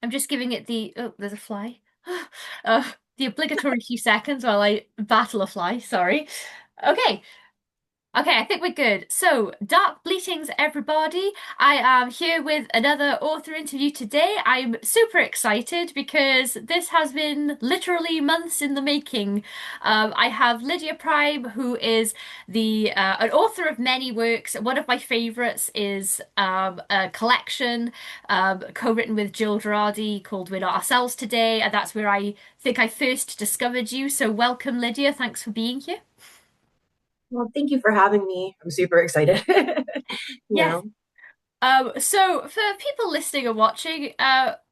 I'm just giving it the, oh, there's a fly. Uh, the obligatory few seconds while I battle a fly. Sorry. Okay. Okay, I think we're good. So, Dark Bleatings, everybody. I am here with another author interview today. I'm super excited because this has been literally months in the making. I have Lydia Prime, who is the an author of many works. One of my favorites is a collection co-written with Jill Girardi called We're Not Ourselves Today, and that's where I think I first discovered you. So, welcome, Lydia. Thanks for being here. Well, thank you for having me. I'm super excited. You Yes. know, So for people listening and watching,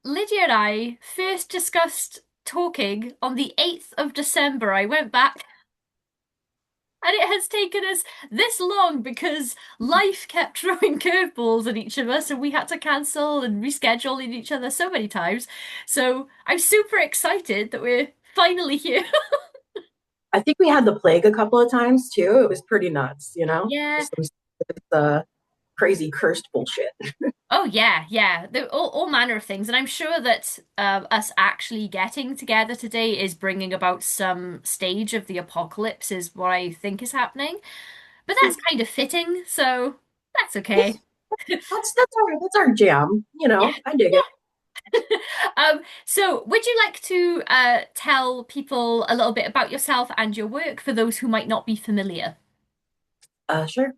Lydia and I first discussed talking on the 8th of December. I went back and it has taken us this long because life kept throwing curveballs at each of us and we had to cancel and reschedule in each other so many times. So I'm super excited that we're finally here. I think we had the plague a couple of times too. It was pretty nuts, Yeah. just some crazy cursed bullshit. Oh yeah, yeah. All manner of things, and I'm sure that us actually getting together today is bringing about some stage of the apocalypse, is what I think is happening. But that's kind of fitting, so that's Yes, okay. that's our jam. Yeah. I dig it. So would you like to tell people a little bit about yourself and your work for those who might not be familiar? Sure.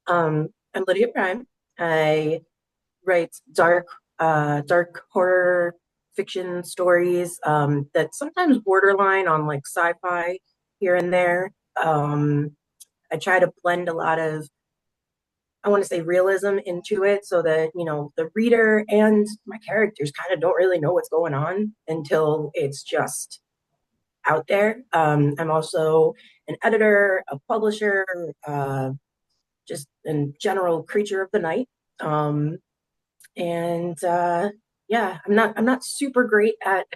I'm Lydia Prime. I write dark horror fiction stories that sometimes borderline on like sci-fi here and there. I try to blend a lot of I want to say realism into it so that, the reader and my characters kind of don't really know what's going on until it's just out there. I'm also an editor, a publisher, just a general creature of the night. Um, and yeah, I'm not super great at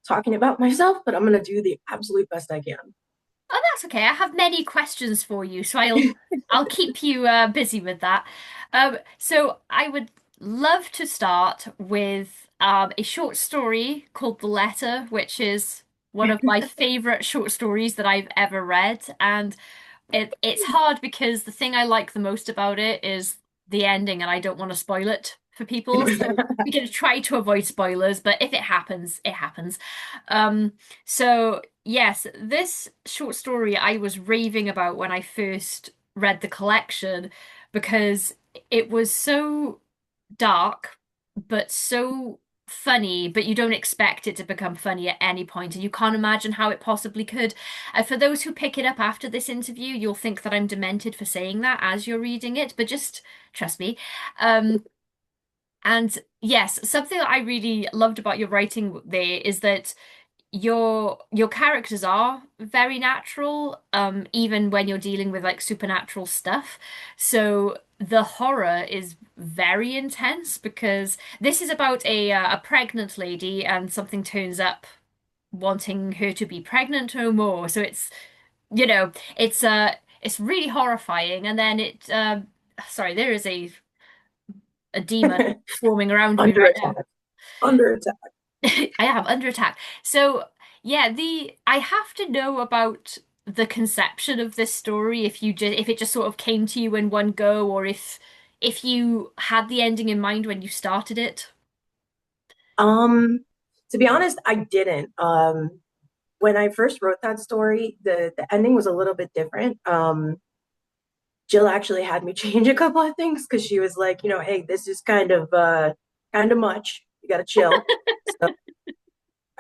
talking about myself, but I'm gonna do the absolute best I Oh, that's okay. I have many questions for you, so I'll keep you busy with that. So I would love to start with a short story called The Letter, which is one of my favorite short stories that I've ever read, and it's hard because the thing I like the most about it is the ending, and I don't want to spoil it for people. So can. we're going to try to avoid spoilers, but if it happens, it happens. So yes, this short story I was raving about when I first read the collection because it was so dark, but so funny, but you don't expect it to become funny at any point, and you can't imagine how it possibly could. For those who pick it up after this interview, you'll think that I'm demented for saying that as you're reading it, but just trust me. Um, and yes, something that I really loved about your writing there is that your characters are very natural, even when you're dealing with like supernatural stuff. So the horror is very intense because this is about a pregnant lady and something turns up wanting her to be pregnant no more. So it's it's really horrifying. And then sorry, there is a demon swarming around me Under right now. attack. Under attack. I am under attack. So yeah, the I have to know about the conception of this story if it just sort of came to you in one go, or if you had the ending in mind when you started it. Um, to be honest, I didn't. When I first wrote that story, the ending was a little bit different. Jill actually had me change a couple of things because she was like, hey, this is kind of much. You gotta chill. So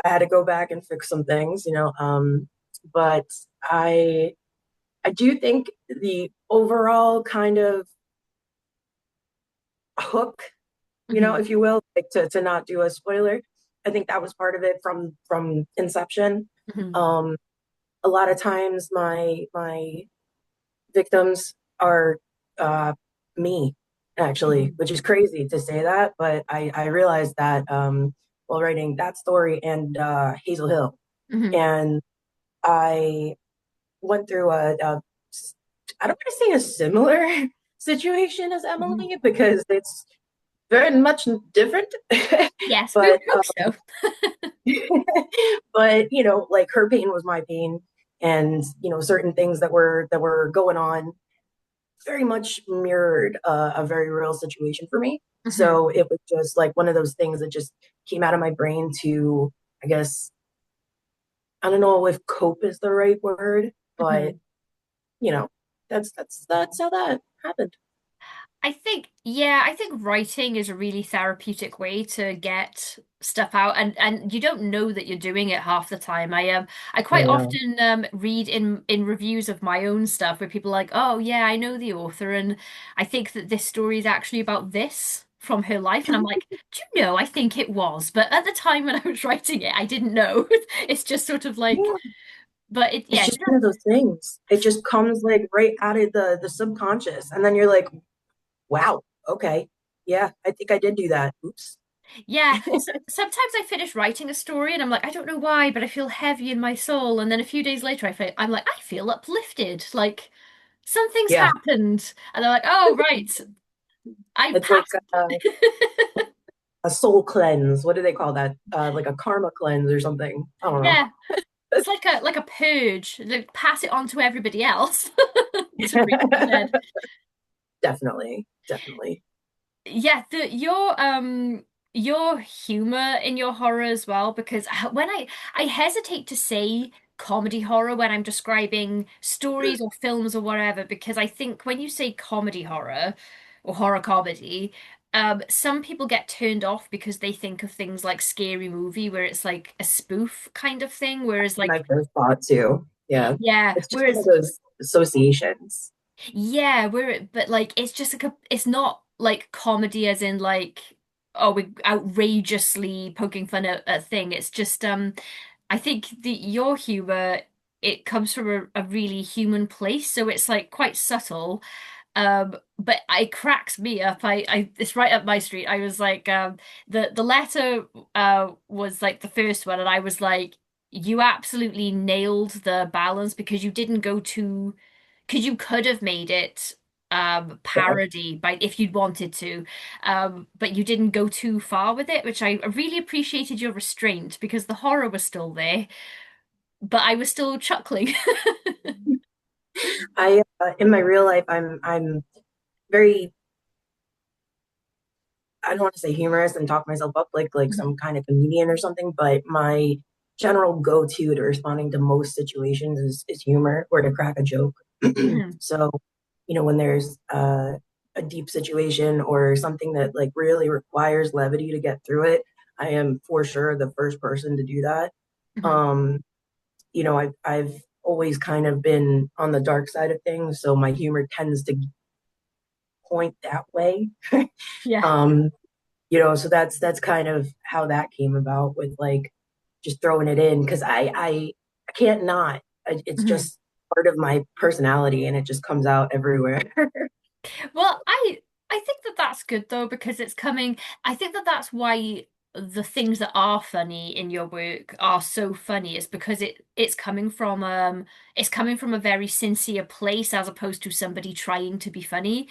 I had to go back and fix some things. But I I do think the overall kind of hook, Hmm. if you will, like to not do a spoiler, I think that was part of it from inception. Hmm. Um, a lot of times my victims are uh, me, actually, Hmm. which is crazy to say that, but I realized that while writing that story and Hazel Hill, Hmm. and I went through I don't want to say a similar situation as Hmm. Emily because very much different, Yes, we would but hope so. but like her pain was my pain, and certain things that were going on very much mirrored a very real situation for me. Hmm. So it was just like one of those things that just came out of my brain to, I guess, I don't know if cope is the right word, but Hmm. you know, that's how that happened. I think, yeah, I think writing is a really therapeutic way to get stuff out, and you don't know that you're doing it half the time. I I quite know. often read in reviews of my own stuff where people are like, "Oh, yeah, I know the author, and I think that this story is actually about this from her life." And I'm like, "Do you know? I think it was, but at the time when I was writing it, I didn't know." It's just sort of like, Yeah, but it, it's yeah, just one of those things. It just comes like right out of the subconscious, and then you're like, wow, okay, yeah, I think I did do that. Oops. yeah, sometimes I finish writing a story and I'm like, I don't know why, but I feel heavy in my soul. And then a few days later, I'm like, I feel uplifted. Like something's Yeah, happened. And they're like, oh, right, I it's like passed. a soul cleanse. What do they call that? Like a karma cleanse or something. I don't know. Yeah, it's like a purge. Like pass it on to everybody else to reap instead. Definitely, definitely. Yeah, your humor in your horror as well, because when I hesitate to say comedy horror when I'm describing stories or films or whatever, because I think when you say comedy horror or horror comedy, some people get turned off because they think of things like Scary Movie, where it's like a spoof kind of thing, whereas My like first thought too. Yeah, yeah, it's just one of whereas those associations. yeah, but like it's just like it's not like comedy as in like oh we outrageously poking fun at a thing. It's just I think the your humor it comes from a really human place, so it's like quite subtle. But it cracks me up. I it's right up my street. I was like the letter was like the first one, and I was like you absolutely nailed the balance because you didn't go too because you could have made it Yeah. parody by if you'd wanted to, but you didn't go too far with it, which I really appreciated your restraint because the horror was still there, but I was still chuckling. I in my real life, I'm very, I don't want to say humorous and talk myself up like Mhm. some kind of comedian or something, but my general go-to to responding to most situations is humor or to crack a joke. Mhm. So, when there's a deep situation or something that like really requires levity to get through it, I am for sure the first person to do that. Mhm. Um, I've always kind of been on the dark side of things, so my humor tends to point that way. Yeah. Um, so that's kind of how that came about with like just throwing it in because I can't not. It's Mhm. just part of my personality and it just comes out everywhere. Well, I think that that's good though because it's coming. I think that that's why the things that are funny in your work are so funny is because it's coming from a very sincere place as opposed to somebody trying to be funny,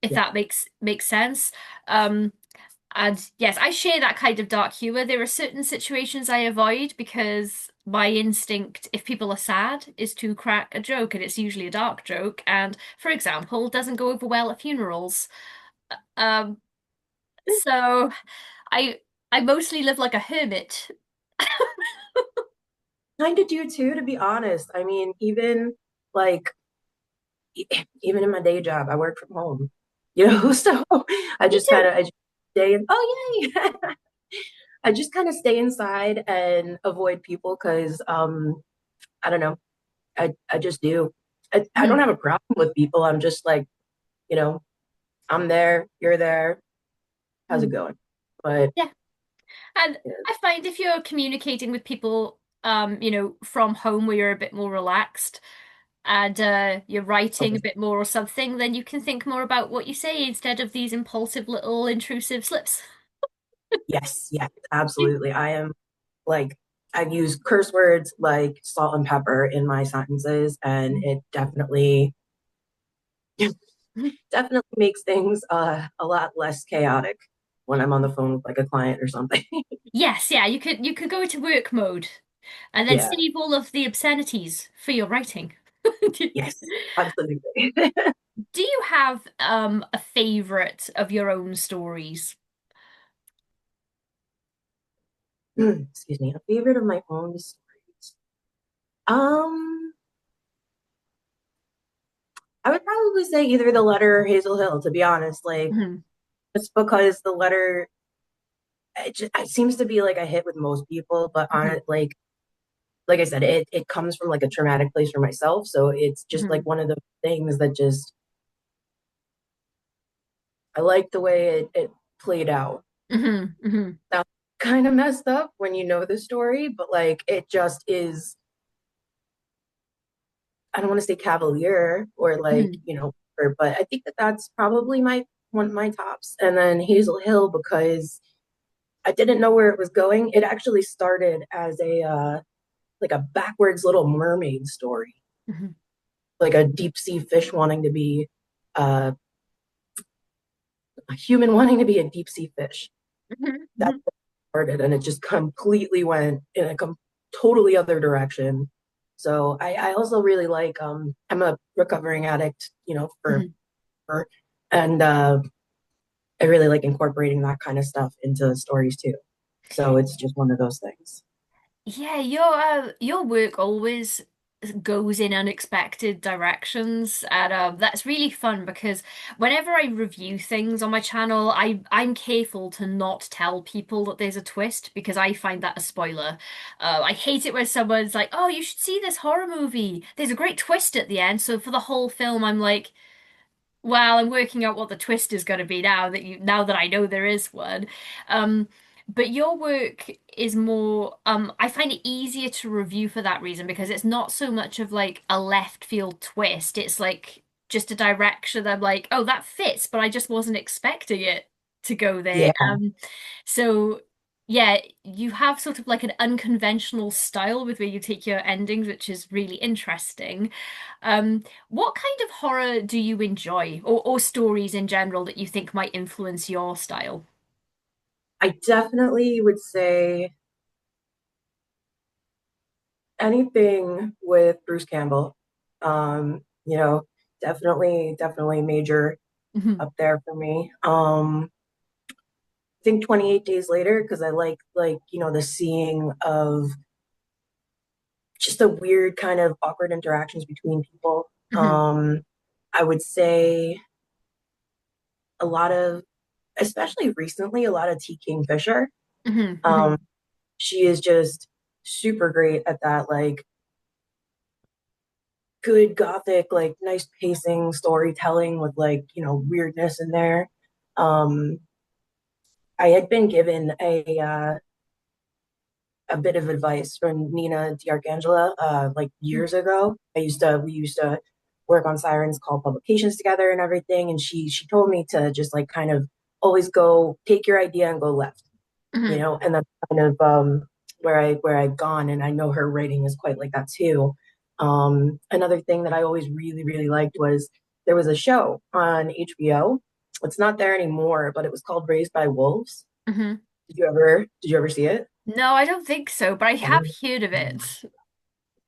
if Yeah, that makes sense. Um and yes, I share that kind of dark humor. There are certain situations I avoid because my instinct, if people are sad, is to crack a joke, and it's usually a dark joke. And for example, doesn't go over well at funerals. Um, so I I mostly live like a hermit. kind of do too, to be honest. I mean, even like even in my day job, I work from home. So I Me just too. kind of I just stay in. Oh yay! I just kind of stay inside and avoid people because I don't know. I just do. I don't Mhm. have a problem with people. I'm just like, you know, I'm there, you're there. How's it Mhm. going? But Yeah. And yeah, I find if you're communicating with people, from home where you're a bit more relaxed and you're writing okay. a bit more or something, then you can think more about what you say instead of these impulsive little intrusive slips. Yes, yes, absolutely. I am like I use curse words like salt and pepper in my sentences, and it definitely makes things a lot less chaotic. when I'm on the phone with like a client or something. Yes, yeah, you could go into work mode and then Yeah. save all of the obscenities for your writing. Yes, absolutely. Do you have a favorite of your own stories? Excuse me. A favorite of my own stories. Um, I would probably say either The Letter or Hazel Hill, to be honest. Like, Mhm, just because The Letter, it seems to be like a hit with most people, but on mhm, it, like I said, it comes from like a traumatic place for myself. So it's just like mhm, one of the things that just I like the way it played out. mhm, mhm, Now, kind of messed up when you know the story, but like it just is. I don't want to say cavalier or like mhm, but I think that that's probably my one of my tops. And then Hazel Hill because I didn't know where it was going. It actually started as a like a backwards Little Mermaid story, mhm, like a deep sea fish wanting to be uh, a human wanting to be a deep sea fish. mhm, That's mhm, what started, and it just completely went in a totally other direction. So I also really like I'm a recovering addict, mhm. for and I really like incorporating that kind of stuff into stories too. So it's just one of those things. Yeah, your work always goes in unexpected directions, and that's really fun because whenever I review things on my channel, I'm careful to not tell people that there's a twist because I find that a spoiler. I hate it when someone's like, "Oh, you should see this horror movie. There's a great twist at the end." So for the whole film, I'm like, well, I'm working out what the twist is going to be now that I know there is one. Um, but your work is more I find it easier to review for that reason because it's not so much of like a left field twist. It's like just a direction that I'm like, oh, that fits, but I just wasn't expecting it to go there. Yeah, So yeah, you have sort of like an unconventional style with where you take your endings, which is really interesting. What kind of horror do you enjoy, or stories in general that you think might influence your style? I definitely would say anything with Bruce Campbell. Definitely major Mhm, up there for me. I think 28 Days Later because I like the seeing of just the weird kind of awkward interactions between people. mhm, I would say a lot of, especially recently, a lot of T. Kingfisher. mhm, Um, mhm, she is just super great at that, like good gothic, like nice pacing storytelling with like, weirdness in there. Um, I had been given a bit of advice from Nina D'Arcangela like years ago. We used to work on Sirens Call publications together and everything, and she told me to just like kind of always go take your idea and go left, mhm, and that's kind of where I've gone, and I know her writing is quite like that too. Another thing that I always really really liked was there was a show on HBO. It's not there anymore, but it was called Raised by Wolves. mhm. Did you ever see it? No, I don't think so, but I have heard of it.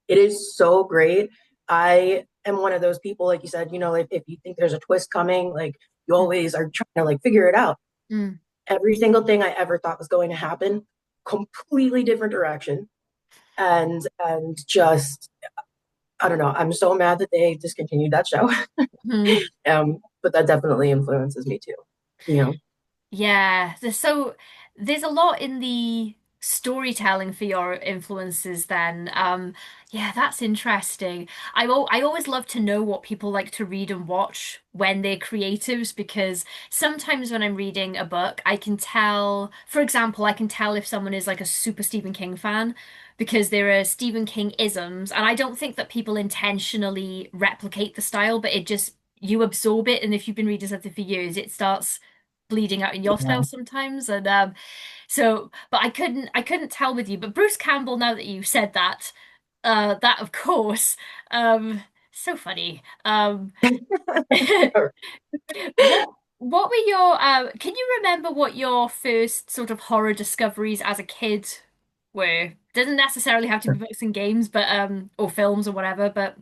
It is so great. I am one of those people, like you said, if you think there's a twist coming, like you always are trying to like figure it out. Mm. Every single thing I ever thought was going to happen, completely different direction. And just I don't know. I'm so mad that they discontinued that show. Mm. But that definitely influences me too. You know, Yeah, there's a lot in the storytelling for your influences then. Yeah, that's interesting. I always love to know what people like to read and watch when they're creatives because sometimes when I'm reading a book, I can tell, for example, I can tell if someone is like a super Stephen King fan because there are Stephen King isms, and I don't think that people intentionally replicate the style, but it just you absorb it, and if you've been reading something for years, it starts bleeding out in your yeah. style sometimes. And but I couldn't tell with you. But Bruce Campbell, now that you said that, that of course, so funny. What what were your can you remember what your first sort of horror discoveries as a kid were? Doesn't necessarily have to be books and games, but or films or whatever, but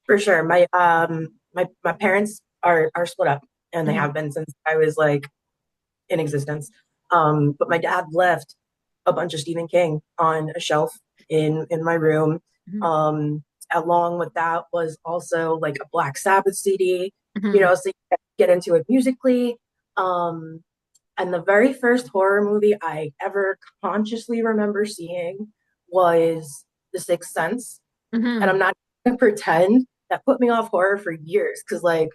For sure. My parents are split up and they mhm, have been since I was like in existence. But my dad left a bunch of Stephen King on a shelf in my room. mhm, Along with that was also like a Black Sabbath CD, mhm, so you get into it musically. Um, and the very first horror movie I ever consciously remember seeing was The Sixth Sense. And mhm. I'm not gonna pretend that put me off horror for years because like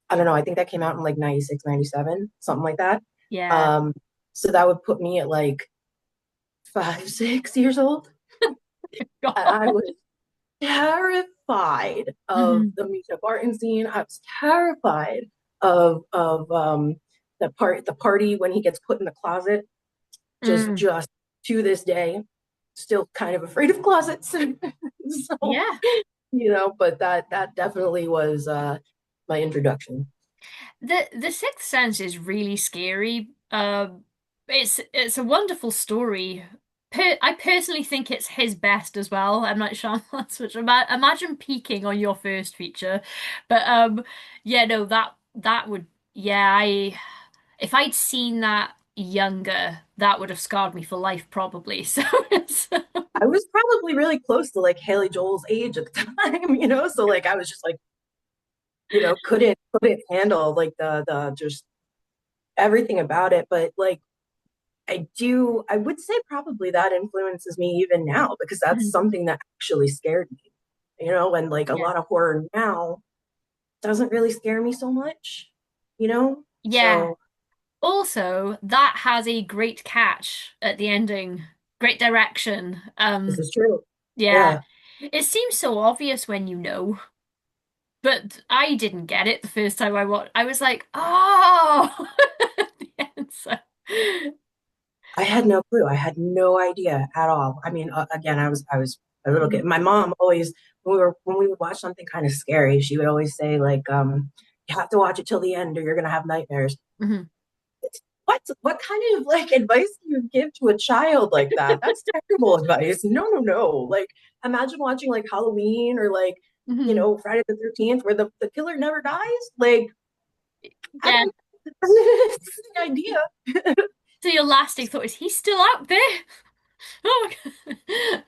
I don't know, I think that came out in like 96, 97, something like that. Yeah. Um, so that would put me at like 5, 6 years old. And I was terrified of Mhm, the Misha Barton scene. I was terrified of the party when he gets put in the closet. mm. Just to this day, still kind of afraid of closets. So, Yeah. but that definitely was my introduction. The Sixth Sense is really scary. It's a wonderful story. I personally think it's his best as well. I'm not sure that's which imagine peaking on your first feature, but yeah, no, that would yeah. I if I'd seen that younger, that would have scarred me for life probably. So it's I was probably really close to like Haley Joel's age at the time, so like I was just like, couldn't handle like the just everything about it. But like I would say probably that influences me even now because that's something that actually scared me. And like a yeah. lot of horror now doesn't really scare me so much, you know? Yeah. So Also, that has a great catch at the ending. Great direction. this is true. Yeah. Yeah. It seems so obvious when you know, but I didn't get it the first time I watched. I was like, oh, at the end, so. I had no clue. I had no idea at all. I mean, again, I was a little kid. Mhm, My mom always when we would watch something kind of scary, she would always say like, you have to watch it till the end or you're gonna have nightmares. mhm. What kind of like advice do you give to a child like that? That's terrible advice. No, no, no. Like imagine watching like Halloween or like, Mhm. Friday the 13th where the killer never dies. Like, I Yeah. don't it's the idea. So your lasting thought is he's still out there? Oh my God.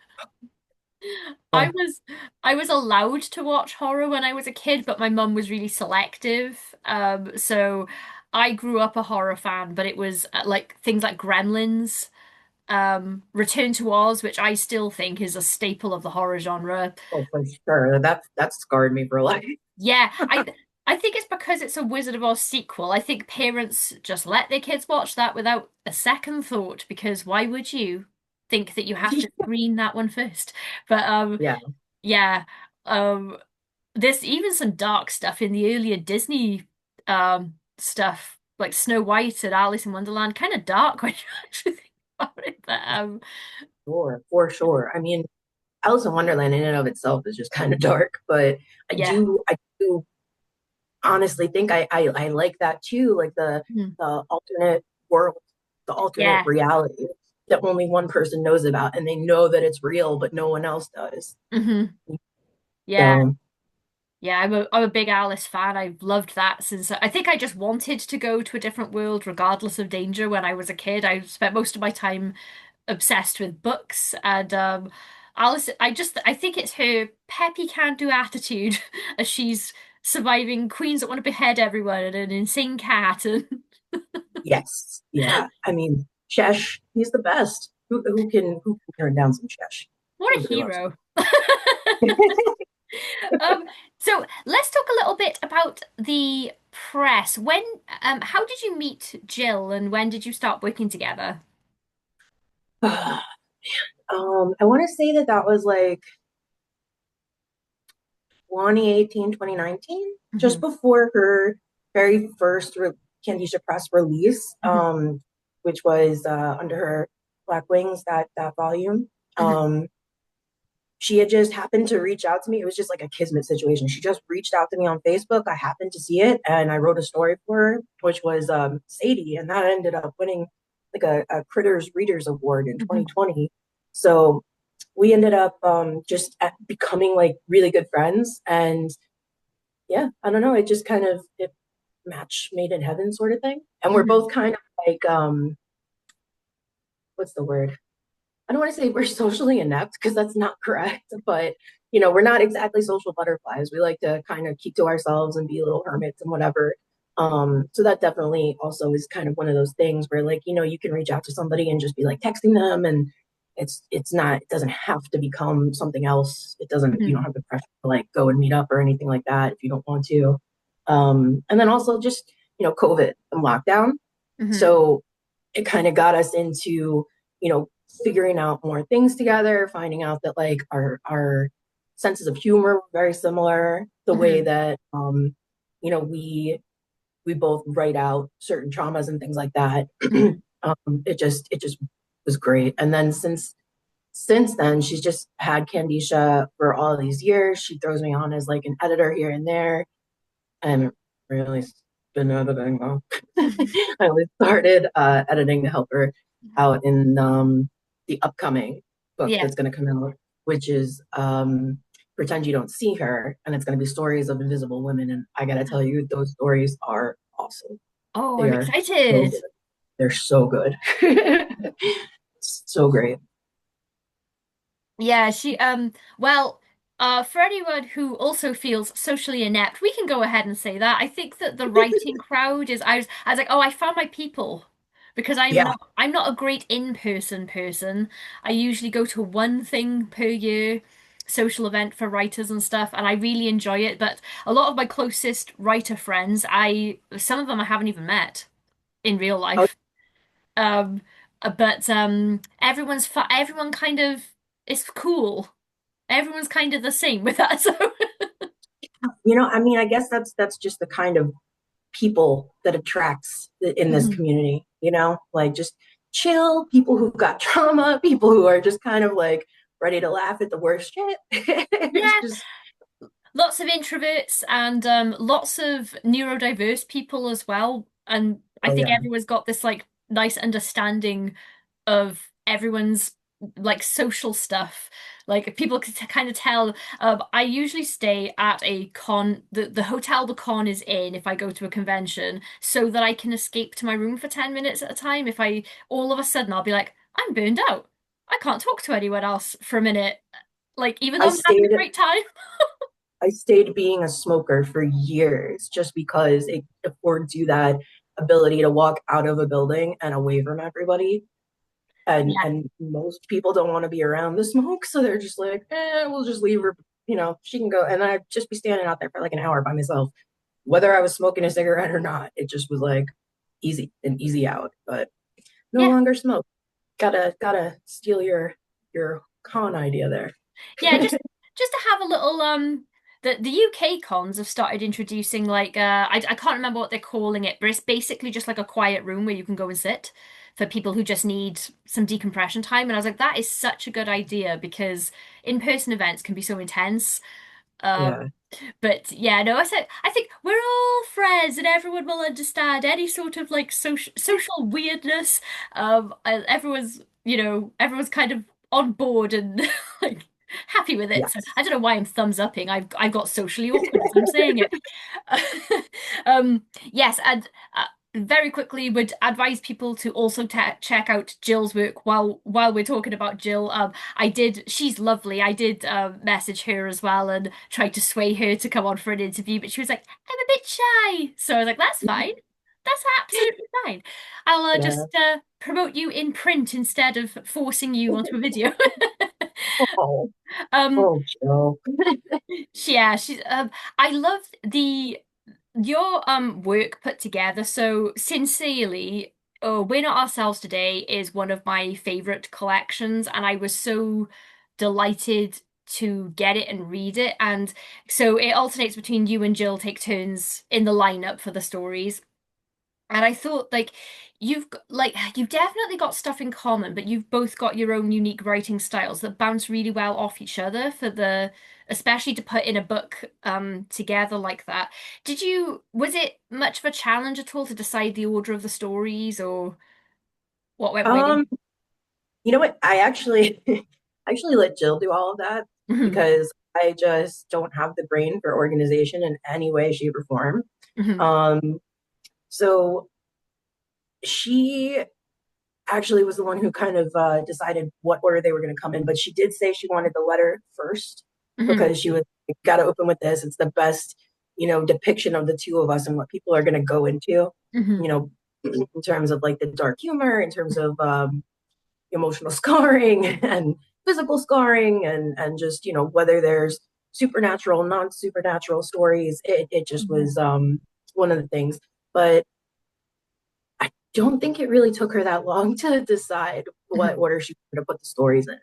I Oh, was I was allowed to watch horror when I was a kid, but my mum was really selective. So I grew up a horror fan, but it was like things like Gremlins, Return to Oz, which I still think is a staple of the horror genre. oh, for sure. That scarred me for life. Yeah, I think it's because it's a Wizard of Oz sequel. I think parents just let their kids watch that without a second thought, because why would you think that you have to screen that one first? But Yeah. yeah. Um there's even some dark stuff in the earlier Disney stuff, like Snow White and Alice in Wonderland, kind of dark when you actually think about it. But Sure, for sure. I mean, Alice in Wonderland in and of itself is just kind of dark, but yeah. I do honestly think I like that too, like Mhm. the alternate world, the alternate Yeah. reality that only one person knows about, and they know that it's real, but no one else does. Hmm. Yeah. So Yeah, I'm a big Alice fan. I've loved that since I think I just wanted to go to a different world regardless of danger when I was a kid. I spent most of my time obsessed with books and Alice I think it's her peppy can-do attitude as she's surviving queens that want to behead everyone and an insane cat and yes, yeah. I mean, Chesh, he's the best. Who can turn down some Chesh? what a Everybody loves hero. him. Um, so let's talk a little bit about the press. How did you meet Jill and when did you start working together? I want to say that was like 2018, 2019, just Hmm. before her very first Kandisha Press release, Hmm. which was under her Black Wings, that volume. Hmm. Um, she had just happened to reach out to me. It was just like a kismet situation. She just reached out to me on Facebook. I happened to see it and I wrote a story for her, which was Sadie. And that ended up winning like a Critters Readers Award in Mhm. 2020. So we ended up just becoming like really good friends. And yeah, I don't know. It just kind of, it match made in heaven sort of thing. And we're Mhm. both kind of like, what's the word? I don't want to say we're socially inept because that's not correct, but we're not exactly social butterflies. We like to kind of keep to ourselves and be little hermits and whatever. So that definitely also is kind of one of those things where like, you can reach out to somebody and just be like texting them and it's not, it doesn't have to become something else. It doesn't, you don't Mhm. have the pressure to like go and meet up or anything like that if you don't want to. And then also just, COVID and lockdown. Mhm. So it kind of got us into, you know, figuring out more things together, finding out that like our senses of humor were very similar, the way Mhm. that we both write out certain traumas and things like that. Mhm. It just was great. And then since then, she's just had Kandisha for all these years. She throws me on as like an editor here and there, and really been editing though. I only started editing to help her out in the upcoming book Yeah. that's going to come out, which is Pretend You Don't See Her, and it's going to be stories of invisible women. And I got to tell you, those stories are awesome. Oh, They I'm are so excited. good. They're so good. So great. Yeah, she well, for anyone who also feels socially inept, we can go ahead and say that. I think that the writing crowd is I was like, "Oh, I found my people." Because Yeah. I'm not a great in-person person. I usually go to one thing per year, social event for writers and stuff, and I really enjoy it, but a lot of my closest writer friends, I some of them I haven't even met in real Oh, life. Um, but everyone kind of is cool. Everyone's kind of the same with that. So I mean, I guess that's just the kind of people that attracts in this Mhm. community, like just chill people who've got trauma, people who are just kind of like ready to laugh at the worst shit. It's Yeah, just, lots of introverts and lots of neurodiverse people as well. And I oh think yeah. everyone's got this like nice understanding of everyone's like social stuff. Like people can kind of tell. I usually stay at a con, the hotel the con is in if I go to a convention, so that I can escape to my room for 10 minutes at a time. If I all of a sudden I'll be like, I'm burned out. I can't talk to anyone else for a minute. Like even I though I'm having a stayed great time. I stayed being a smoker for years just because it affords you that ability to walk out of a building and away from everybody. Yeah. And most people don't want to be around the smoke, so they're just like, we'll just leave her, she can go. And I'd just be standing out there for like an hour by myself, whether I was smoking a cigarette or not. It just was like an easy out, but no Yeah. longer smoke. Gotta steal your con idea there. Yeah, just to have a little the UK cons have started introducing like I can't remember what they're calling it, but it's basically just like a quiet room where you can go and sit for people who just need some decompression time. And I was like, that is such a good idea because in-person events can be so intense. Yeah. Um, but yeah, no, I think we're all friends and everyone will understand any sort of like social weirdness. Everyone's, everyone's kind of on board and like happy with it. So Yes. I don't know why I'm thumbs upping. I've got socially awkward as I'm saying it. Yes, and very quickly would advise people to also check out Jill's work while we're talking about Jill. She's lovely. I did message her as well and tried to sway her to come on for an interview, but she was like, I'm a bit shy. So I was like, that's fine. That's absolutely fine. I'll Yeah. just promote you in print instead of forcing you onto a video. Oh, Um, oh, Joe. yeah, I love the your work put together so sincerely. Oh, We're Not Ourselves Today is one of my favorite collections, and I was so delighted to get it and read it. And so it alternates between you and Jill take turns in the lineup for the stories. And I thought like you've definitely got stuff in common, but you've both got your own unique writing styles that bounce really well off each other for the especially to put in a book together like that. Was it much of a challenge at all to decide the order of the stories or what went where? Um, you know what? I actually actually let Jill do all of that Hmm. because I just don't have the brain for organization in any way, shape, or form. Hmm. Um, so she actually was the one who kind of decided what order they were going to come in, but she did say she wanted the letter first Hmm. because she was got to open with this. It's the best, depiction of the two of us and what people are going to go into, Hmm. you know, in terms of like the dark humor, in terms of emotional scarring and physical scarring, and just whether there's supernatural, non supernatural stories. It just Hmm. was one of the things, but I don't think it really took her that long to decide what Hmm. order she wanted to put the stories in.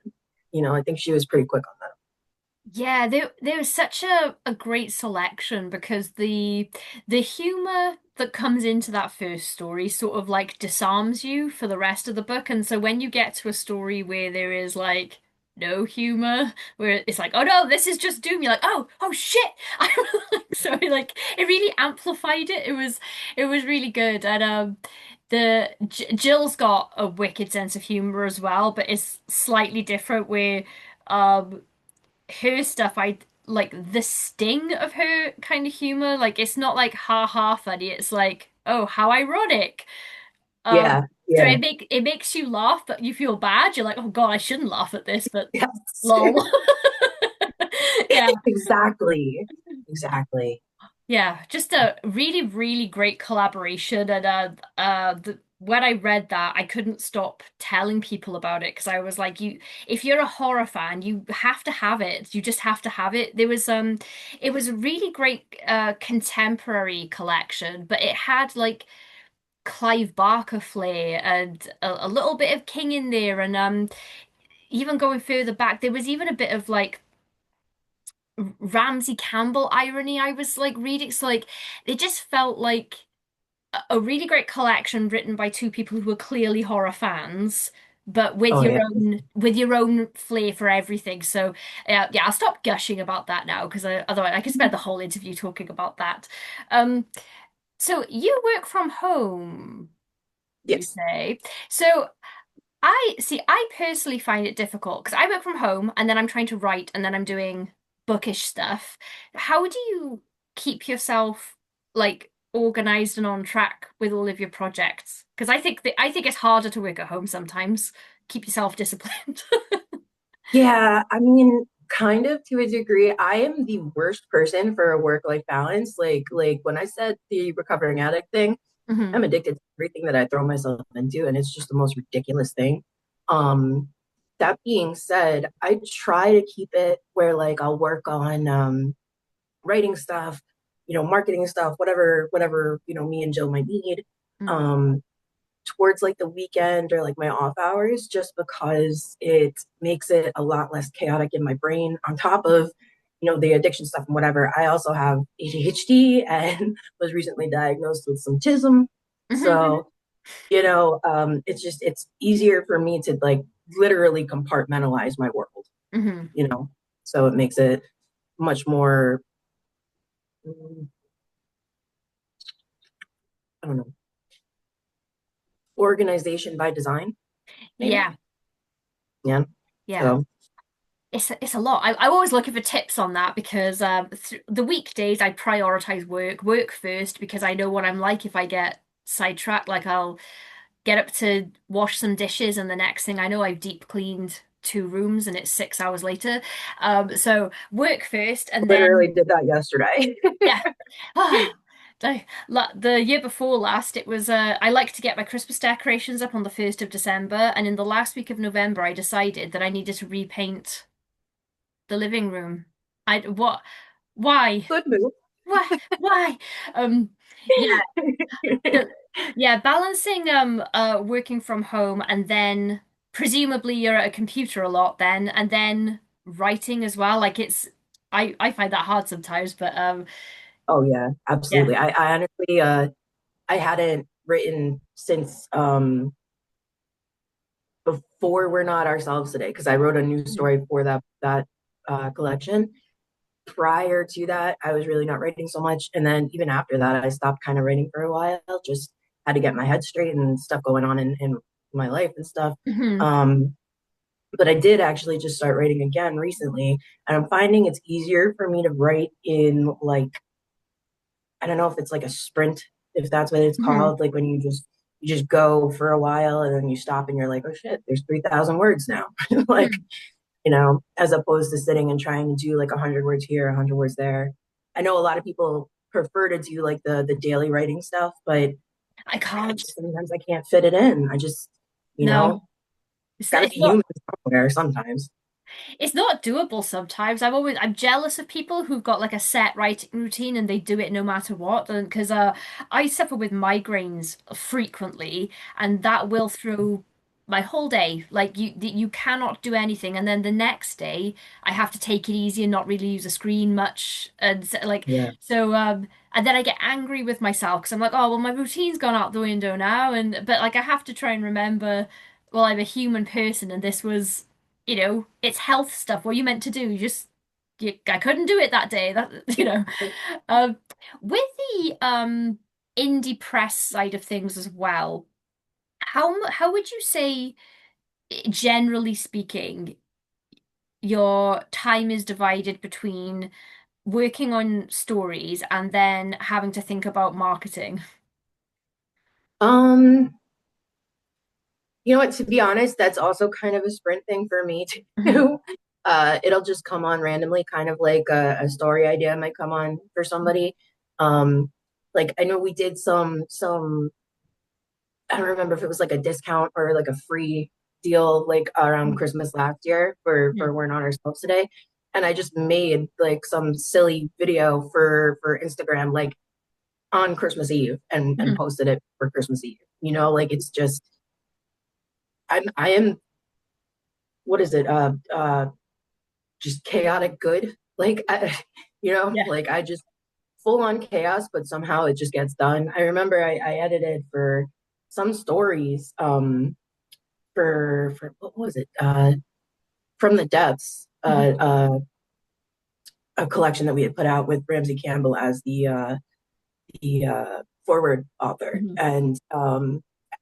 I think she was pretty quick on that. Yeah, there was such a great selection because the humor that comes into that first story sort of like disarms you for the rest of the book. And so when you get to a story where there is like no humor, where it's like, oh no, this is just doom, you're like, oh shit. So like it really amplified it. It was really good. And the Jill's got a wicked sense of humor as well, but it's slightly different where um her stuff, I like the sting of her kind of humor. Like it's not like ha ha funny. It's like, oh, how ironic. Yeah, So yeah, it makes you laugh, but you feel bad. You're like, oh God, I shouldn't laugh at this, but yes, lol. Yeah. exactly, exactly. Yeah, just a really, really great collaboration. And when I read that, I couldn't stop telling people about it because I was like, if you're a horror fan, you have to have it. You just have to have it. It was a really great contemporary collection, but it had like Clive Barker flair and a little bit of King in there, and even going further back, there was even a bit of like Ramsey Campbell irony I was like reading. So like it just felt like a really great collection written by two people who were clearly horror fans, but Oh yeah. with your own flair for everything. So yeah, I'll stop gushing about that now because otherwise I could spend the whole interview talking about that. Um, so you work from home, you Yes. say. So I personally find it difficult because I work from home and then I'm trying to write and then I'm doing bookish stuff. How do you keep yourself like organized and on track with all of your projects? Because I think it's harder to work at home sometimes. Keep yourself disciplined. Yeah, I mean, kind of to a degree. I am the worst person for a work-life balance. Like when I said the recovering addict thing, Hmm. I'm addicted to everything that I throw myself into, and it's just the most ridiculous thing. Um, that being said, I try to keep it where like I'll work on writing stuff, marketing stuff, whatever, me and Jill might need. Hmm. Um, towards like the weekend or like my off hours just because it makes it a lot less chaotic in my brain on top of the addiction stuff and whatever. I also have ADHD and was recently diagnosed with some tism. Hmm. So it's easier for me to like literally compartmentalize my world Hmm. you know so it makes it much more I don't know, organization by design, maybe. Yeah, Yeah. yeah. So It's a lot. I'm always looking for tips on that because th the weekdays I prioritize work first because I know what I'm like if I get sidetracked. Like I'll get up to wash some dishes and the next thing I know I've deep cleaned two rooms and it's 6 hours later. So work first and then literally did that yesterday. yeah. Ah, the year before last, it was I like to get my Christmas decorations up on the 1st of December, and in the last week of November, I decided that I needed to repaint the living room. I what? Why? Good move. Why? Why? Um, yeah, the, yeah, balancing working from home and then presumably you're at a computer a lot then and then writing as well. Like it's I find that hard sometimes, but Oh yeah, yeah. absolutely. I honestly I hadn't written since before We're Not Ourselves Today, because I wrote a new Mhm. story for that collection. Prior to that, I was really not writing so much, and then even after that, I stopped kind of writing for a while. Just had to get my head straight and stuff going on in my life and stuff. Mhm. Um, but I did actually just start writing again recently, and I'm finding it's easier for me to write in like I don't know if it's like a sprint, if that's what it's Mhm. called, like when you just go for a while and then you stop and you're like, oh shit, there's 3,000 words now. Like, Mhm. as opposed to sitting and trying to do like 100 words here, 100 words there. I know a lot of people prefer to do like the daily writing stuff, but I I can't. just sometimes I can't fit it in. I just, you No. know, got to be It's not human somewhere sometimes. it's not doable sometimes. I'm jealous of people who've got like a set writing routine and they do it no matter what. And because I suffer with migraines frequently, and that will throw my whole day. Like you cannot do anything, and then the next day I have to take it easy and not really use a screen much, and Yeah. and then I get angry with myself because I'm like, oh well, my routine's gone out the window now, and but like I have to try and remember. Well, I'm a human person, and this was it's health stuff. What you meant to do, I couldn't do it that day. That um, with the indie press side of things as well. How would you say, generally speaking, your time is divided between working on stories and then having to think about marketing? Um, You know what, to be honest, that's also kind of a sprint thing for me Mhm. too. It'll just come on randomly, kind of like a story idea might come on for somebody. Um, like I know we did some I don't remember if it was like a discount or like a free deal like around Christmas last year for Mhm. We're Not Ourselves Today. And I just made like some silly video for Instagram like on Christmas Eve and Mhm. posted it for Christmas Eve. Like it's just I am what is it? Just chaotic good. Like Yeah. like I just full on chaos, but somehow it just gets done. I remember I edited for some stories, for what was it? From the Depths, Mhm. a collection that we had put out with Ramsey Campbell as the forward author, Mhm. and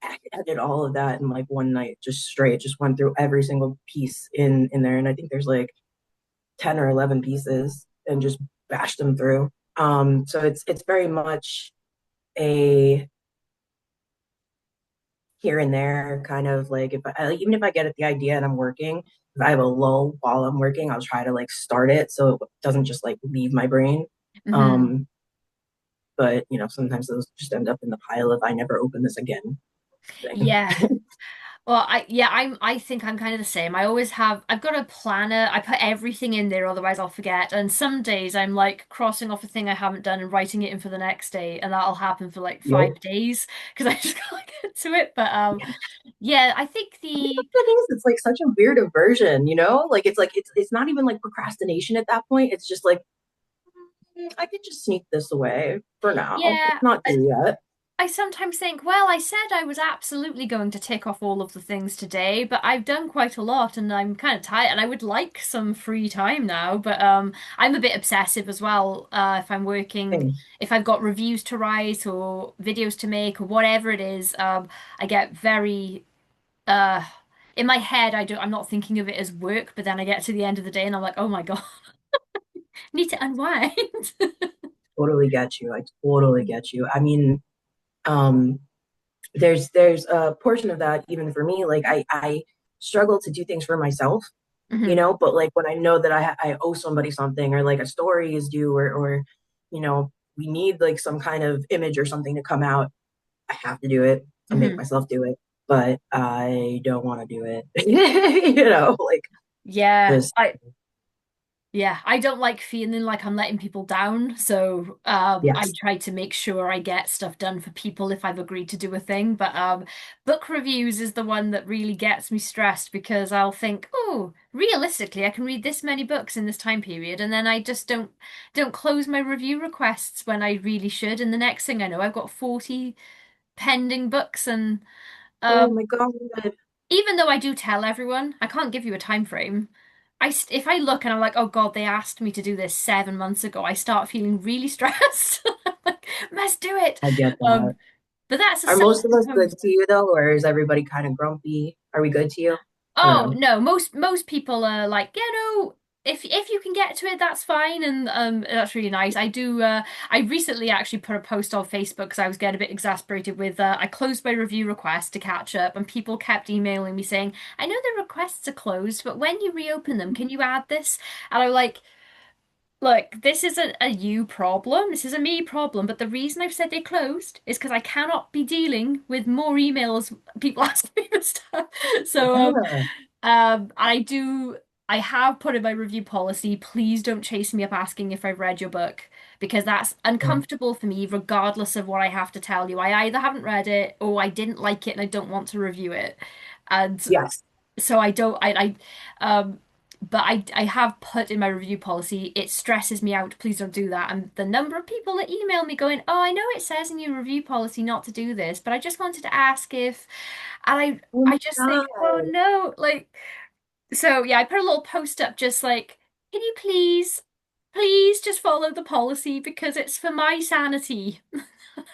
I did all of that in like one night, just straight. Just went through every single piece in there, and I think there's like 10 or 11 pieces and just bashed them through. So it's very much a here and there kind of like if I like, even if I get at the idea and I'm working, if I have a lull while I'm working, I'll try to like start it so it doesn't just like leave my brain. Mhm. Um, but sometimes those just end up in the pile of I never open this again thing. Yeah. Well, I think I'm kind of the same. I've got a planner. I put everything in there, otherwise I'll forget. And some days I'm like crossing off a thing I haven't done and writing it in for the next day, and that'll happen for like Yep. 5 days because I just can't get to it. But yeah, I think I think the that's what it is. It's like such a weird aversion, Like it's not even like procrastination at that point. It's just like I could just sneak this away for now. It's yeah. not due yet. I sometimes think, well, I said I was absolutely going to tick off all of the things today, but I've done quite a lot and I'm kind of tired and I would like some free time now, but I'm a bit obsessive as well. If I'm working, Thing. if I've got reviews to write or videos to make or whatever it is, I get very uh in my head I'm not thinking of it as work, but then I get to the end of the day and I'm like, "Oh my God, I need to unwind." Totally get you. I totally get you. I mean, um, there's a portion of that even for me. Like I struggle to do things for myself, Hmm. but like when I know that I owe somebody something or like a story is due or we need like some kind of image or something to come out, I have to do it. I make Hmm. myself do it, but I don't want to do it. Like Yeah, just I don't like feeling like I'm letting people down, so I yes. try to make sure I get stuff done for people if I've agreed to do a thing. But book reviews is the one that really gets me stressed because I'll think, oh, realistically, I can read this many books in this time period, and then I just don't close my review requests when I really should, and the next thing I know, I've got 40 pending books and Oh um my God. even though I do tell everyone, I can't give you a time frame. If I look and I'm like, oh God, they asked me to do this 7 months ago, I start feeling really stressed. Like, must do it. I get that. Um, but that's a Are most of us good self-imposed. to you though, or is everybody kind of grumpy? Are we good to you? I don't Oh know. no, most people are like, yeah, no, if you can get to it, that's fine, and that's really nice. I recently actually put a post on Facebook because I was getting a bit exasperated with I closed my review request to catch up, and people kept emailing me saying, I know the requests are closed, but when you reopen them, can you add this? And I'm like, look, this isn't a you problem. This is a me problem. But the reason I've said they closed is because I cannot be dealing with more emails, people asking me for stuff. So, Yeah, I do, I have put in my review policy, please don't chase me up asking if I've read your book because that's yeah. uncomfortable for me, regardless of what I have to tell you. I either haven't read it or I didn't like it and I don't want to review it. And Yes. so I don't, but I have put in my review policy, it stresses me out. Please don't do that. And the number of people that email me going, oh, I know it says in your review policy not to do this, but I just wanted to ask if, and Oh I my just think, oh God. no, like, so yeah, I put a little post up just like, can you please just follow the policy because it's for my sanity.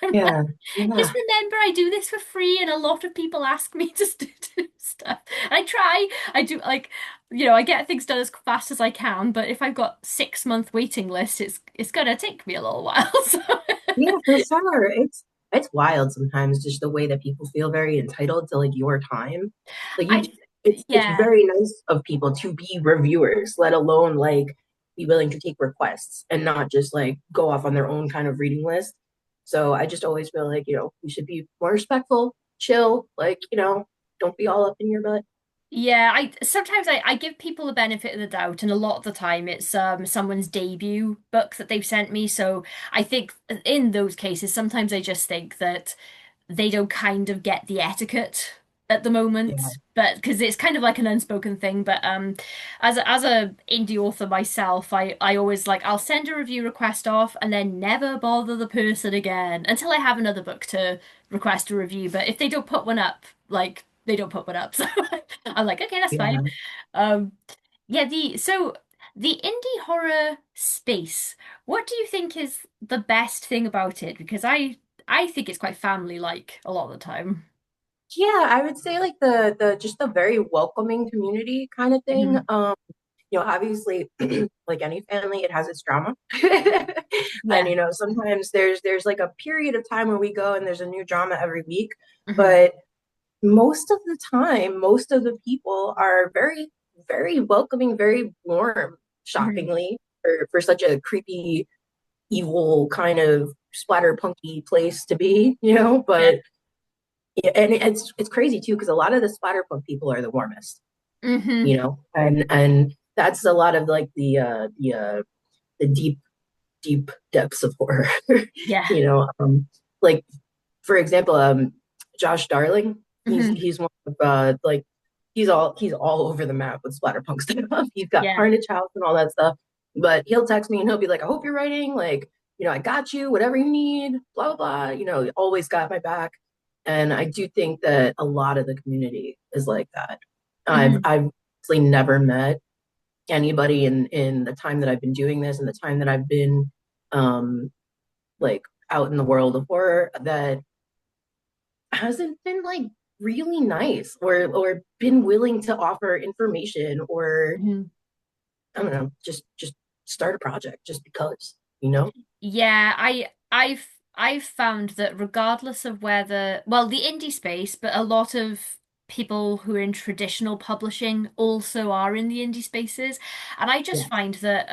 I'm like, Yeah, just yeah, remember I do this for free and a lot of people ask me to do stuff. I try, I do like, I get things done as fast as I can, but if I've got 6 month waiting list, it's gonna take me a little while. So yeah, for sure. It's wild sometimes just the way that people feel very entitled to like your time. Like you, I, it's yeah. very nice of people to be reviewers, let alone like be willing to take requests and not just like go off on their own kind of reading list. So I just always feel like, we should be more respectful, chill, like, don't be all up in your butt. Yeah, I sometimes I give people the benefit of the doubt, and a lot of the time it's someone's debut book that they've sent me. So I think in those cases, sometimes I just think that they don't kind of get the etiquette at the Yeah. moment, but because it's kind of like an unspoken thing. But as a indie author myself, I always like I'll send a review request off and then never bother the person again until I have another book to request a review. But if they don't put one up, like they don't put one up, so I'm like, okay, that's fine. Yeah. Um, yeah, the indie horror space. What do you think is the best thing about it? Because I think it's quite family-like a lot of the time. Yeah, I would say like the just the very welcoming community kind of thing. Hmm. Obviously, like any family, it has its drama. And Yeah. sometimes there's like a period of time where we go and there's a new drama every week, Hmm. but most of the time, most of the people are very, very welcoming, very warm, Hmm. shockingly, for such a creepy, evil kind of splatterpunky place to be, Yeah. but yeah, and it's crazy too because a lot of the splatterpunk people are the warmest, Hmm. and that's a lot of like the deep deep depths of horror, Yeah. you know. Like for example, Josh Darling, Hmm. he's one of like he's all over the map with splatterpunk stuff. He's got Yeah. Carnage House and all that stuff, but he'll text me and he'll be like, "I hope you're writing like." I got you, whatever you need, blah, blah, blah. Always got my back. And I do think that a lot of the community is like that. Hmm. I've actually never met anybody in the time that I've been doing this and the time that I've been um like out in the world of horror that hasn't been like really nice or been willing to offer information or Hmm. I don't know, just start a project just because, you know? Yeah, I've found that regardless of whether, well, the indie space, but a lot of people who are in traditional publishing also are in the indie spaces. And I just Yeah. find that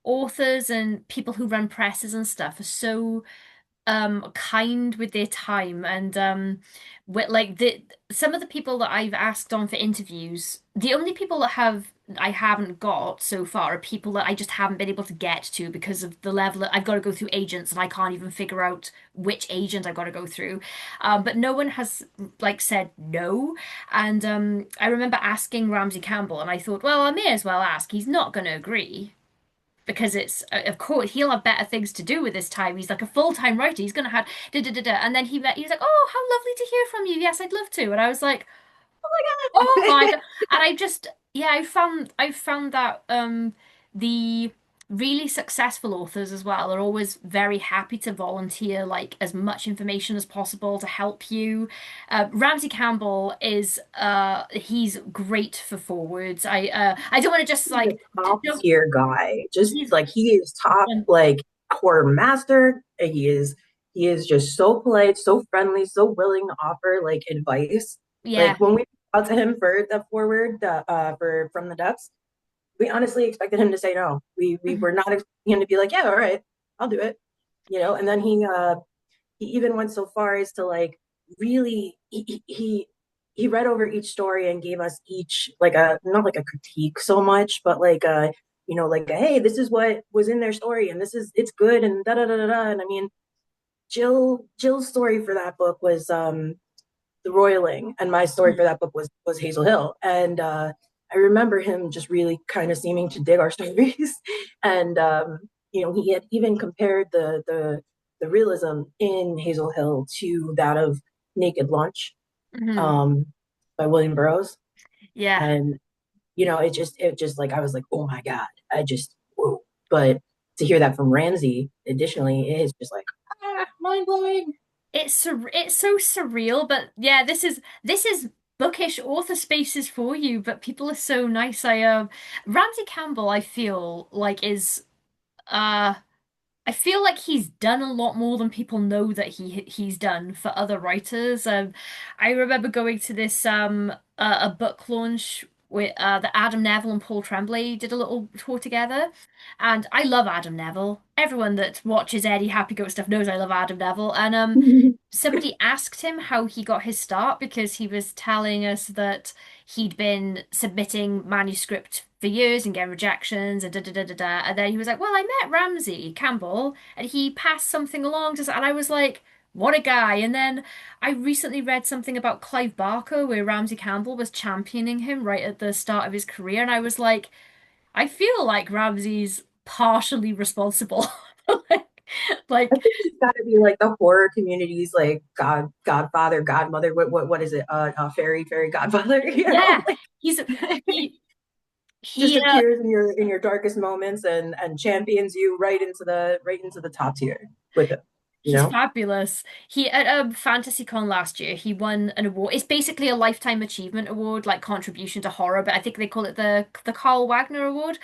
authors and people who run presses and stuff are so kind with their time and with like the some of the people that I've asked on for interviews, the only people that I haven't got so far are people that I just haven't been able to get to because of the level that I've got to go through agents and I can't even figure out which agent I've got to go through. But no one has like said no. And I remember asking Ramsey Campbell and I thought, well, I may as well ask. He's not going to agree. because it's of course he'll have better things to do with his time. He's like a full-time writer. He's gonna have da da da da. And then he was like, "Oh, how lovely to hear from you. Yes, I'd love to." And I was like, "Oh my God." And I just yeah, I found that the really successful authors as well are always very happy to volunteer like as much information as possible to help you. Ramsey Campbell is he's great for forwards. I don't want to just He's a like top don't tier guy. Just he's like he is top um, like horror master. He is just so polite, so friendly, so willing to offer like advice. yeah. Like when we out to him for the forward for From the Depths, we honestly expected him to say no. We Mhm. were not expecting him to be like, yeah, all right, I'll do it. And then he even went so far as to like really he read over each story and gave us each like a not like a critique so much, but like like a, hey, this is what was in their story and this is it's good and da da da da da. And I mean, Jill's story for that book was the Roiling, and my story for that book was Hazel Hill. And I remember him just really kind of seeming to dig our stories, and he had even compared the realism in Hazel Hill to that of Naked Lunch Mhm. um, by William Burroughs, Yeah. and it just like I was like, oh my god, I just whoa. But to hear that from Ramsey, additionally, it is just like mind blowing. It's so surreal, but yeah, this is bookish author spaces for you, but people are so nice. I Ramsey Campbell, I feel like is uh I feel like he's done a lot more than people know that he's done for other writers. I remember going to this a book launch with that Adam Neville and Paul Tremblay did a little tour together, and I love Adam Neville. Everyone that watches Eddie Happy Goat stuff knows I love Adam Neville, and somebody asked him how he got his start because he was telling us that he'd been submitting manuscript for years and getting rejections and da da da da da. And then he was like, "Well, I met Ramsey Campbell and he passed something along to us." And I was like, "What a guy!" And then I recently read something about Clive Barker where Ramsey Campbell was championing him right at the start of his career, and I was like, I feel like Ramsey's partially responsible. Like, I like think he's got to be like the horror community's like Godfather, Godmother. What is it? Fairy Godfather. yeah, Like he's he just he appears in your darkest moments and champions you right into the top tier with him. You he's know. fabulous. He at FantasyCon last year, he won an award. It's basically a lifetime achievement award, like contribution to horror, but I think they call it the Carl Wagner Award.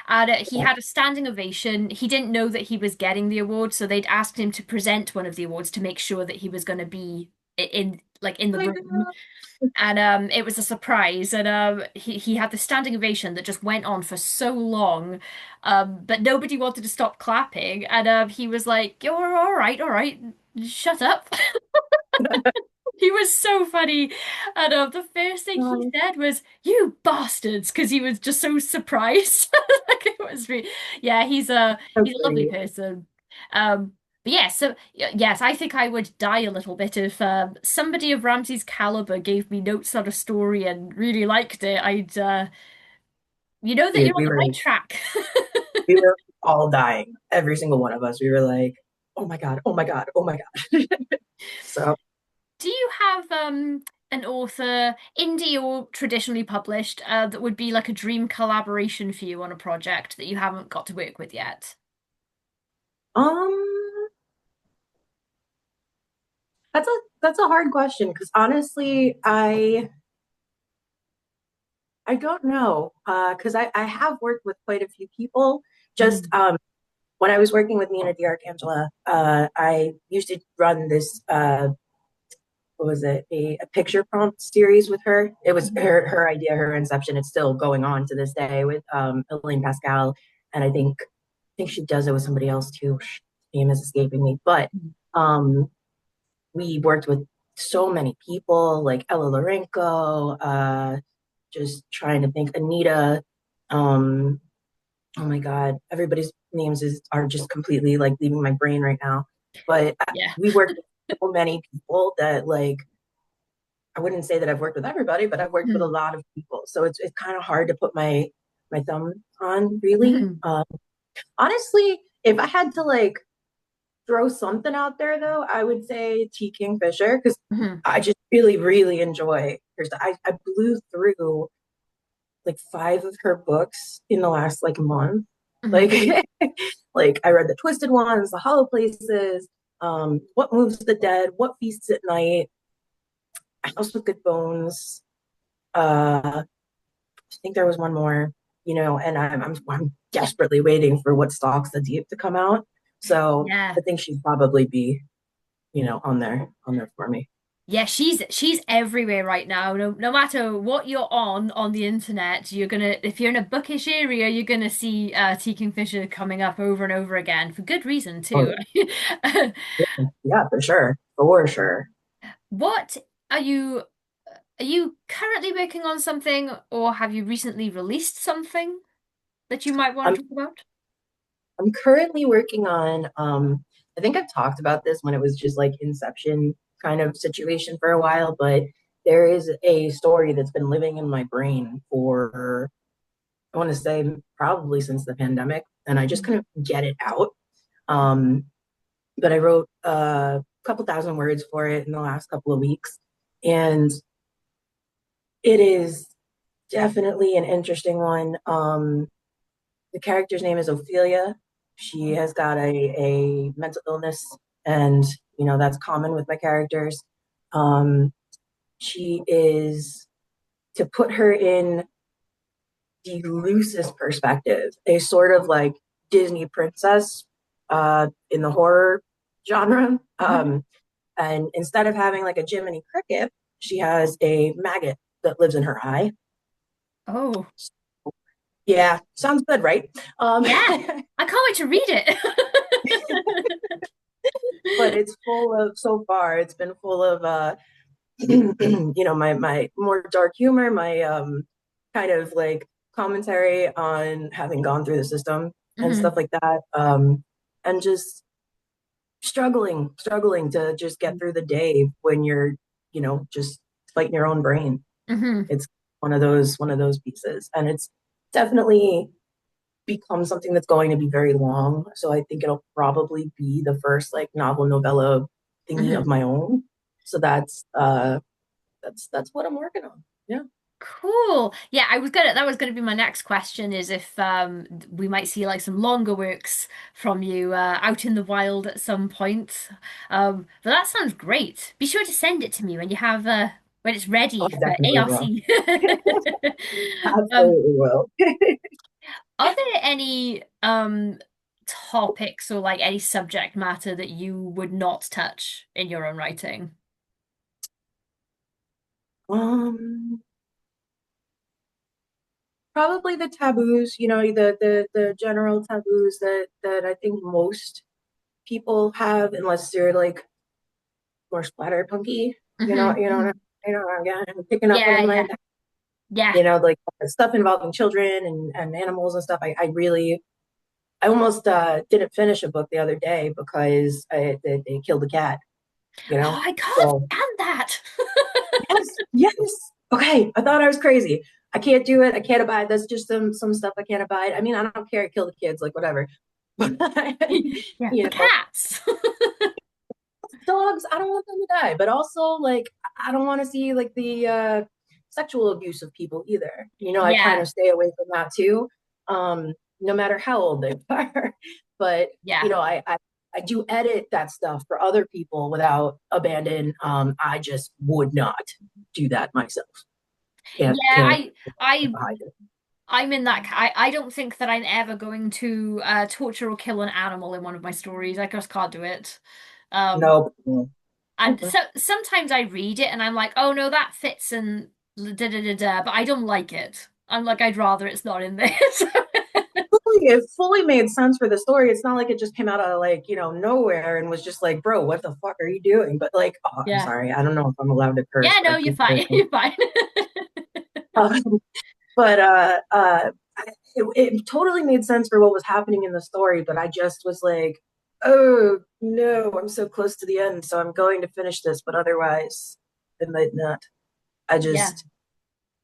And he had a standing ovation. He didn't know that he was getting the award, so they'd asked him to present one of the awards to make sure that he was going to be in the I room. know. And it was a surprise, and he had the standing ovation that just went on for so long, but nobody wanted to stop clapping, and he was like, "You're all right, shut up." He was so funny, and the first thing he Um, said was, "You bastards," because he was just so surprised. Like it was really, yeah, so he's a lovely great. person. Um, but yeah, so yes, I think I would die a little bit if somebody of Ramsay's caliber gave me notes on a story and really liked it. I'd, you know that Dude, you're on the right track. we were all dying. Every single one of us. We were like, oh my god, oh my god, oh my god. So Do you have an author, indie or traditionally published, that would be like a dream collaboration for you on a project that you haven't got to work with yet? um that's a hard question because honestly, I don't know. Because I have worked with quite a few people. Just Mhm. when I was working with Nina D'Arcangela, I used to run this what was it, a picture prompt series with her. It was her idea, her inception. It's still going on to this day with Elaine Pascal, and I think she does it with somebody else too. Name is escaping me, but um, we worked with so many people like Ella Lorenko, just trying to think, Anita. Um, oh my God, everybody's names are just completely like leaving my brain right now. But Yeah. we worked with so many people that like I wouldn't say that I've worked with everybody, but I've worked with a Mhm. lot of people. So it's kind of hard to put my thumb on really. Mhm. Honestly, if I had to like throw something out there though, I would say T. Kingfisher because Hmm. I just really, really enjoy her stuff. I blew through like five of her books in the last like month. Like, Hmm. like I read the Twisted Ones, the Hollow Places, What Moves the Dead, What Feasts at Night, House with Good Bones. I think there was one more, and I'm desperately waiting for What Stalks the Deep to come out. So Yeah. I think she'd probably be, on there for me. Yeah, she's everywhere right now. No matter what you're on the internet, you're gonna if you're in a bookish area, you're gonna see T. Kingfisher coming up over and over again for good reason Oh too. yeah, yeah, for sure, for sure. What are you are you currently working on something, or have you recently released something that you might want I'm to talk about? I'm currently working on. I think I've talked about this when it was just like Inception kind of situation for a while, but there is a story that's been living in my brain for I want to say probably since the pandemic, and I just couldn't get it out. Um, but I wrote a couple thousand words for it in the last couple of weeks, and it is definitely an interesting one. The character's name is Ophelia. She has got a mental illness, and that's common with my characters. Um, she is to put her in the loosest perspective, a sort of like Disney princess in the horror genre. Mhm. And instead of having like a Jiminy Cricket, she has a maggot that lives in her eye. Oh, Yeah, sounds good, right? Um, yeah. I can't wait to read it. but it's full of so far. It's been full of my more dark humor, my kind of like commentary on having gone through the system and stuff Hmm. like that, and just struggling to just get through the day when you're just fighting your own brain. Hmm. It's one of those pieces, and it's definitely become something that's going to be very long. So I think it'll probably be the first like novel novella thingy of Hmm. my own. So that's what I'm working on. Yeah. Cool. Yeah, that was gonna be my next question is if we might see like some longer works from you out in the wild at some point. But that sounds great. Be sure to send it to me when you have when it's Oh, ready I for definitely will. ARC. Um, Absolutely will. are there any topics or like any subject matter that you would not touch in your own writing? um Probably the taboos, the general taboos that I think most people have, unless they're like more splatterpunky. You know, Hmm. you know, Hmm. again, I'm picking up what Yeah, I'm yeah, laying down. yeah. Like stuff involving children and animals and stuff. I almost didn't finish a book the other day because they killed a cat. You Oh, know, I can't so stand that. yes, yes. Okay, I thought I was crazy. I can't do it. I can't abide. That's just some stuff I can't abide. I mean, I don't care. Kill the kids, like whatever. But Yeah, you but know, cats. dogs, I don't want them to die, but also like I don't want to see like the sexual abuse of people either. I kind Yeah, of stay away from that too, no matter how old they are. But yeah. I do edit that stuff for other people without abandon. I just would not do that myself. Can't Yeah, can't I hide it. I'm in that I don't think that I'm ever going to torture or kill an animal in one of my stories. I just can't do it. Um No. No. and Mm-mm. so sometimes I read it and I'm like, "Oh no, that fits and da da da da," but I don't like it. I'm like I'd rather it's not in there. It fully made sense for the story. It's not like it just came out of like, nowhere and was just like, bro, what the fuck are you doing? But like, oh, I'm Yeah. sorry. I don't know if I'm allowed to curse, Yeah, but no, I you're keep fine. cursing. You're fine. Um, but it totally made sense for what was happening in the story. But I just was like, oh no, I'm so close to the end, so I'm going to finish this. But otherwise, it might not. I Yeah. just,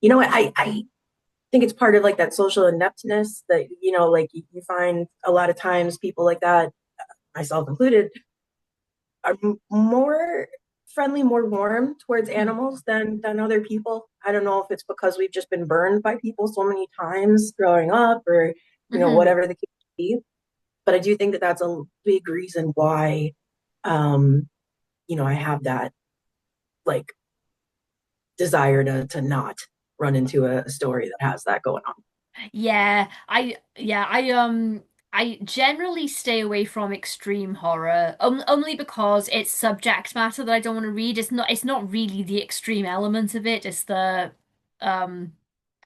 what? I think it's part of like that social ineptness that, like you find a lot of times people like that, myself included, are more friendly, more warm towards Mhm. animals than other people. I don't know if it's because we've just been burned by people so many times growing up, or Mhm. whatever the case may be. But I do think that that's a big reason why, um, I have that like desire to not run into a story that has that going on. I generally stay away from extreme horror, only because it's subject matter that I don't want to read. It's not really the extreme element of it, it's the um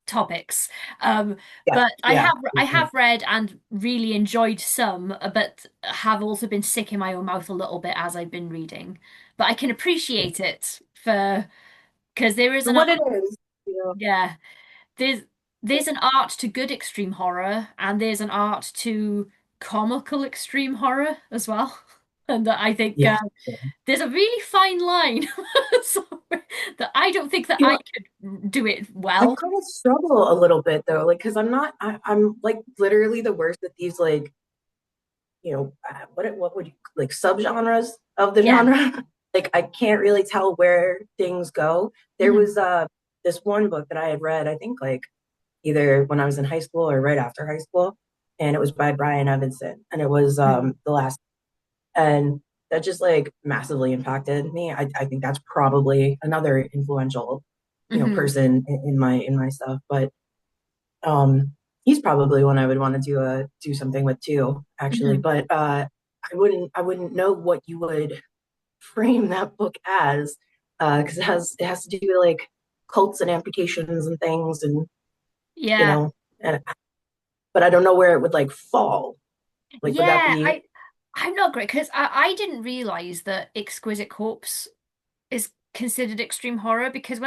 topics. Um, Yeah, but I yeah, have for I sure. have read and really enjoyed some, but have also been sick in my own mouth a little bit as I've been reading. But I can appreciate it for because there is For an art, what it is. yeah. There's there's an art to good extreme horror, and there's an art to comical extreme horror as well. And that I think Yeah. there's a really fine line so, that I don't think that You I know, could do it I well. kind of struggle a little bit though, like, because I'm like literally the worst at these, like, what would you like subgenres of the Yeah. genre? Like, I can't really tell where things go. There Mhm. was this one book that I had read, I think like either when I was in high school or right after high school, and it was by Brian Evanson, and it was Mhm. the last, and that just like massively impacted me. I think that's probably another influential, Mhm. person in my stuff, but um, he's probably one I would want to do something with too, actually. Mhm. But I wouldn't know what you would frame that book as, because it has to do with like cults and amputations and things, and you Yeah. know, and, but I don't know where it would like fall. Like, would that Yeah, be? I'm not great because I didn't realize that Exquisite Corpse is considered extreme horror because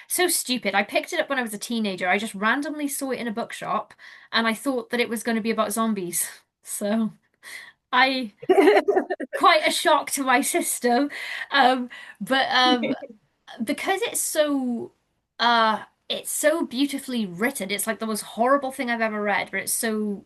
so stupid. I picked it up when I was a teenager. I just randomly saw it in a bookshop and I thought that it was going to be about zombies. So I quite a shock to my system. But because it's so beautifully written. It's like the most horrible thing I've ever read, but it's so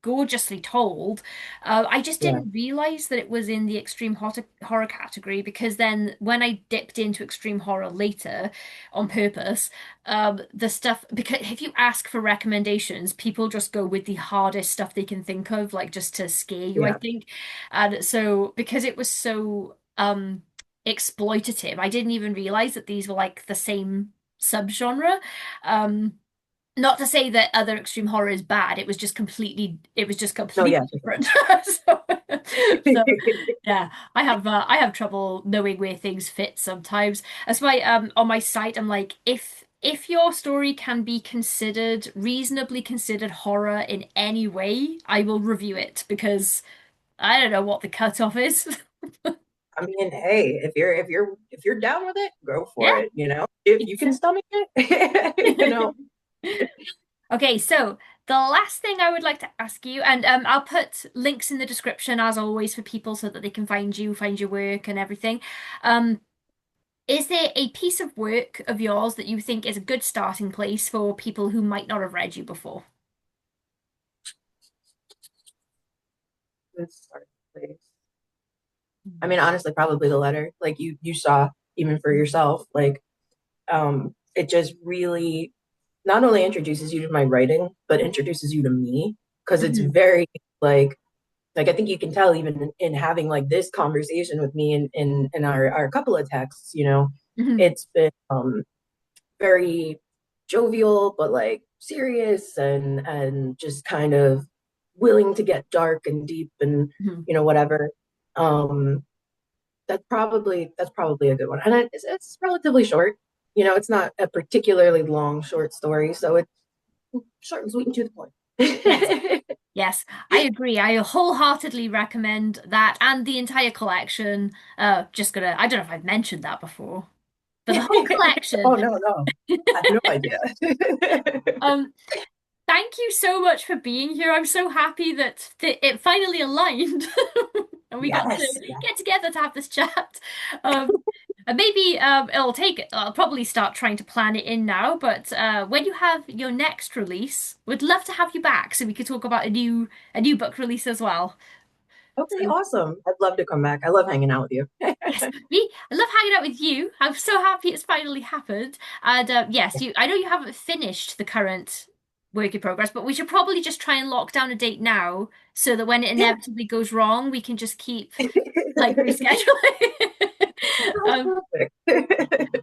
gorgeously told. I just Yeah, didn't realize that it was in the extreme horror category because then when I dipped into extreme horror later on purpose, the stuff because if you ask for recommendations, people just go with the hardest stuff they can think of, like just to scare you, I yeah. think. And so because it was so exploitative. I didn't even realize that these were like the same subgenre. Um, not to say that other extreme horror is bad. It was just No, completely yeah, for different. So, so sure. yeah, I have trouble knowing where things fit sometimes. That's why on my site I'm like, if your story can be considered reasonably considered horror in any way, I will review it because I don't know what the cutoff is. I mean, hey, if you're down with it, go for Yeah. it. If you can stomach it, Okay, so the last thing I would like to ask you, and I'll put links in the description as always for people so that they can find you, find your work and everything. Um, is there a piece of work of yours that you think is a good starting place for people who might not have read you before? Good start place. I mean, honestly, probably the letter. Like you saw, even for yourself, like it just really not only introduces you to my writing, but introduces you to me because it's Mhm. very like I think you can tell even in having like this conversation with me in our couple of texts, Mhm. it's been very jovial but like serious and just kind of willing to get dark and deep and Mhm. whatever. Um, that's probably a good one, and it's relatively short. It's not a particularly long short story, so it's short and sweet and to the Yes. point. Yes, I agree. I wholeheartedly recommend that and the entire collection. I don't know if I've mentioned that before, but the whole Oh collection. no, no, I have no idea. Um, Thank you so much for being here. I'm so happy that it finally aligned and we got to Yes, yes. get together to have this chat. Um, And maybe I'll probably start trying to plan it in now, but when you have your next release, we'd love to have you back so we could talk about a new book release as well. Okay, So awesome. I'd love to come back. I love hanging out with you. yes, me, I love hanging out with you. I'm so happy it's finally happened. And yes, I know you haven't finished the current work in progress, but we should probably just try and lock down a date now so that when it Yeah. inevitably goes wrong, we can just keep like rescheduling. Sounds Um, perfect.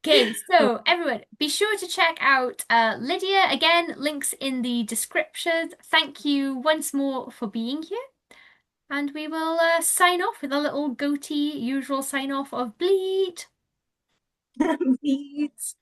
Okay, so everyone, be sure to check out Lydia. Again, links in the description. Thank you once more for being here. And we will sign off with a little goatee usual sign off of bleed. Beats.